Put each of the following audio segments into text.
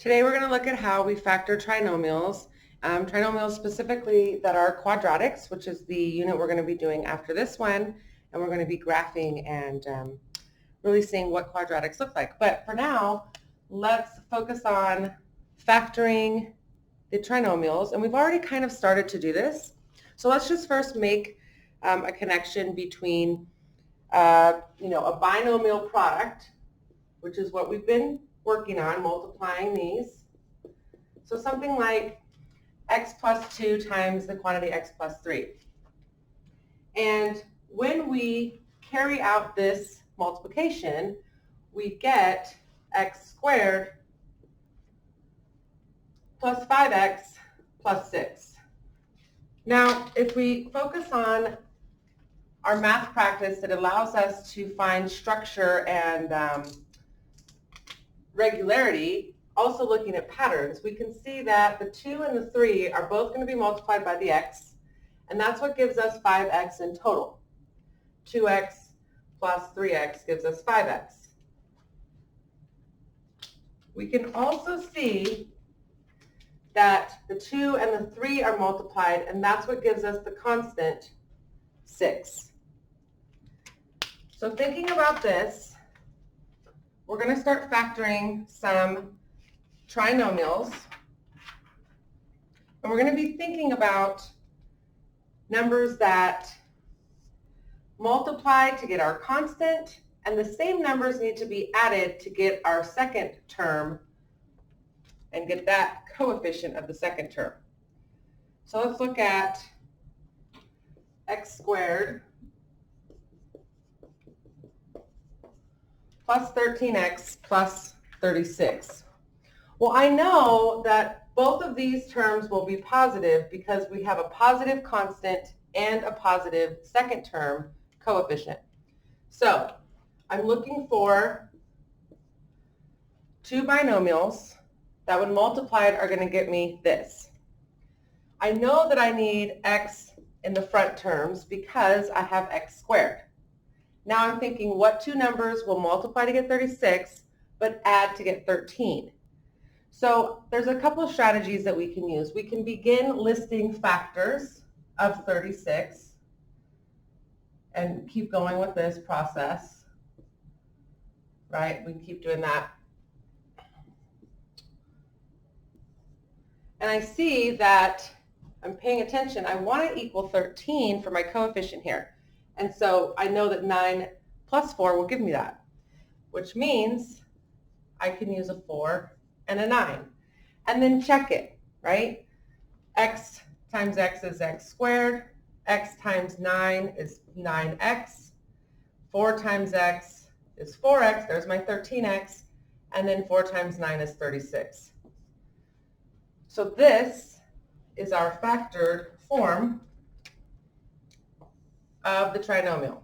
Today we're going to look at how we factor trinomials. Trinomials specifically that are quadratics, which is the unit we're going to be doing after this one, and we're going to be graphing and really seeing what quadratics look like. But for now, let's focus on factoring the trinomials, and we've already kind of started to do this. So let's just first make a connection between a binomial product, which is what we've been working on, multiplying these. So something like x plus 2 times the quantity x plus 3. And when we carry out this multiplication, we get x squared plus 5x plus 6. Now, if we focus on our math practice, it allows us to find structure and regularity. Also looking at patterns, we can see that the 2 and the 3 are both going to be multiplied by the x, and that's what gives us 5x in total. 2x plus 3x gives us 5x. We can also see that the 2 and the 3 are multiplied, and that's what gives us the constant 6. So thinking about this, we're going to start factoring some trinomials, and we're going to be thinking about numbers that multiply to get our constant, and the same numbers need to be added to get our second term and get that coefficient of the second term. So let's look at x squared plus 13x plus 36. Well, I know that both of these terms will be positive because we have a positive constant and a positive second term coefficient. So I'm looking for two binomials that when multiplied are going to get me this. I know that I need x in the front terms because I have x squared. Now I'm thinking what two numbers will multiply to get 36 but add to get 13. So there's a couple of strategies that we can use. We can begin listing factors of 36 and keep going with this process, right? We can keep doing that. And I see that I'm paying attention. I want to equal 13 for my coefficient here. And so I know that 9 plus 4 will give me that, which means I can use a 4 and a 9. And then check it, right? X times x is x squared. X times 9 is 9x. 4 times x is 4x. There's my 13x. And then 4 times 9 is 36. So this is our factored form of the trinomial.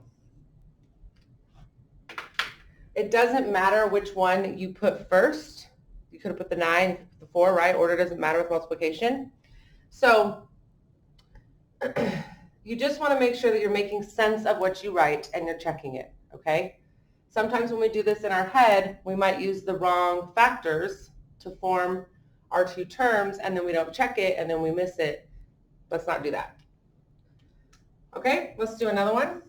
It doesn't matter which one you put first. You could have put the 9, the 4, right? Order doesn't matter with multiplication. So you just want to make sure that you're making sense of what you write and you're checking it, okay? Sometimes when we do this in our head, we might use the wrong factors to form our two terms, and then we don't check it, and then we miss it. Let's not do that. Okay, let's do another one.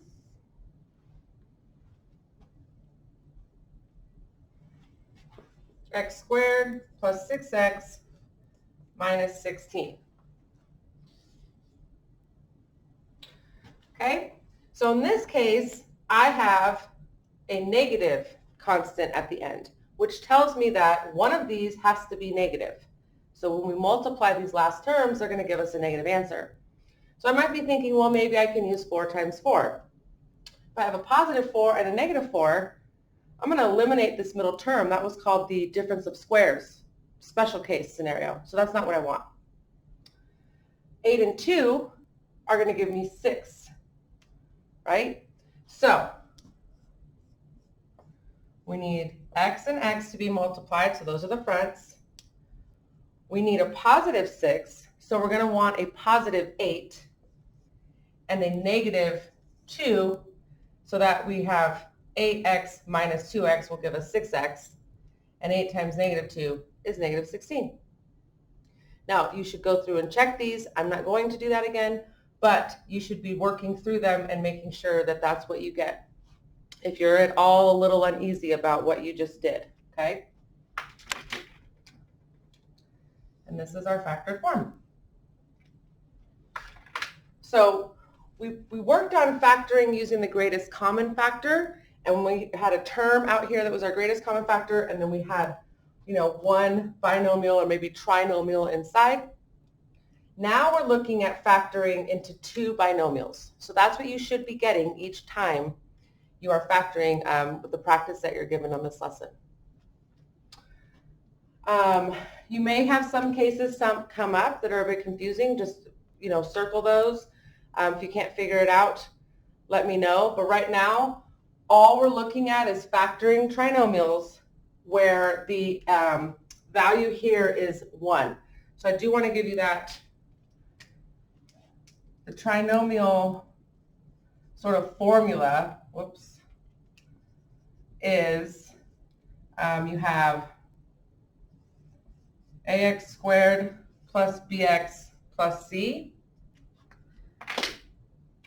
X squared plus 6x minus 16. Okay, so in this case, I have a negative constant at the end, which tells me that one of these has to be negative. So when we multiply these last terms, they're going to give us a negative answer. So I might be thinking, well, maybe I can use 4 times 4. If I have a positive 4 and a negative 4, I'm going to eliminate this middle term. That was called the difference of squares, special case scenario. So that's not what I want. 8 and 2 are going to give me 6, right? So we need x and x to be multiplied, so those are the fronts. We need a positive 6, so we're going to want a positive 8 and a negative 2, so that we have 8x minus 2x will give us 6x. and 8 times negative 2 is negative 16. Now, you should go through and check these. I'm not going to do that again, but you should be working through them and making sure that that's what you get if you're at all a little uneasy about what you just did, okay? And this is our factored form. So we worked on factoring using the greatest common factor, and we had a term out here that was our greatest common factor, and then we had, one binomial or maybe trinomial inside. Now we're looking at factoring into 2 binomials. So that's what you should be getting each time you are factoring with the practice that you're given on this lesson. You may have some cases come up that are a bit confusing. Just, circle those. If you can't figure it out, let me know. But right now, all we're looking at is factoring trinomials where the value here is 1. So I do want to give you that. The trinomial sort of formula, is you have ax squared plus bx plus c.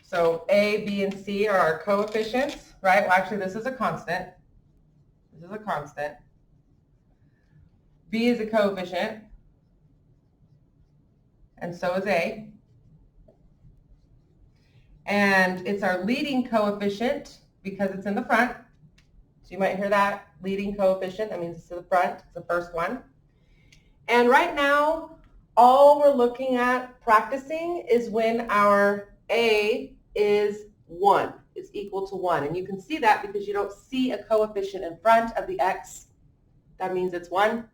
So a, b, and c are our coefficients, right? Well, actually, this is a constant. This is a constant. B is a coefficient, and so is a. And it's our leading coefficient because it's in the front. So you might hear that, leading coefficient. That means it's to the front. It's the first one. And right now, all we're looking at practicing is when our a is 1, is equal to 1. And you can see that because you don't see a coefficient in front of the x. That means it's 1.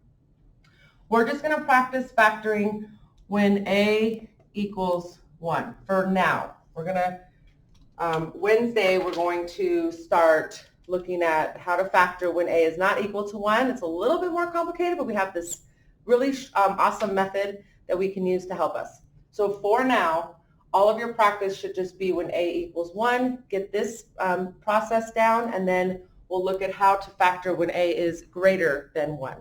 We're just going to practice factoring when a equals 1 for now. We're going to, Wednesday, we're going to start looking at how to factor when a is not equal to 1. It's a little bit more complicated, but we have this really awesome method that we can use to help us. So for now, all of your practice should just be when a equals 1. Get this process down, and then we'll look at how to factor when a is greater than 1.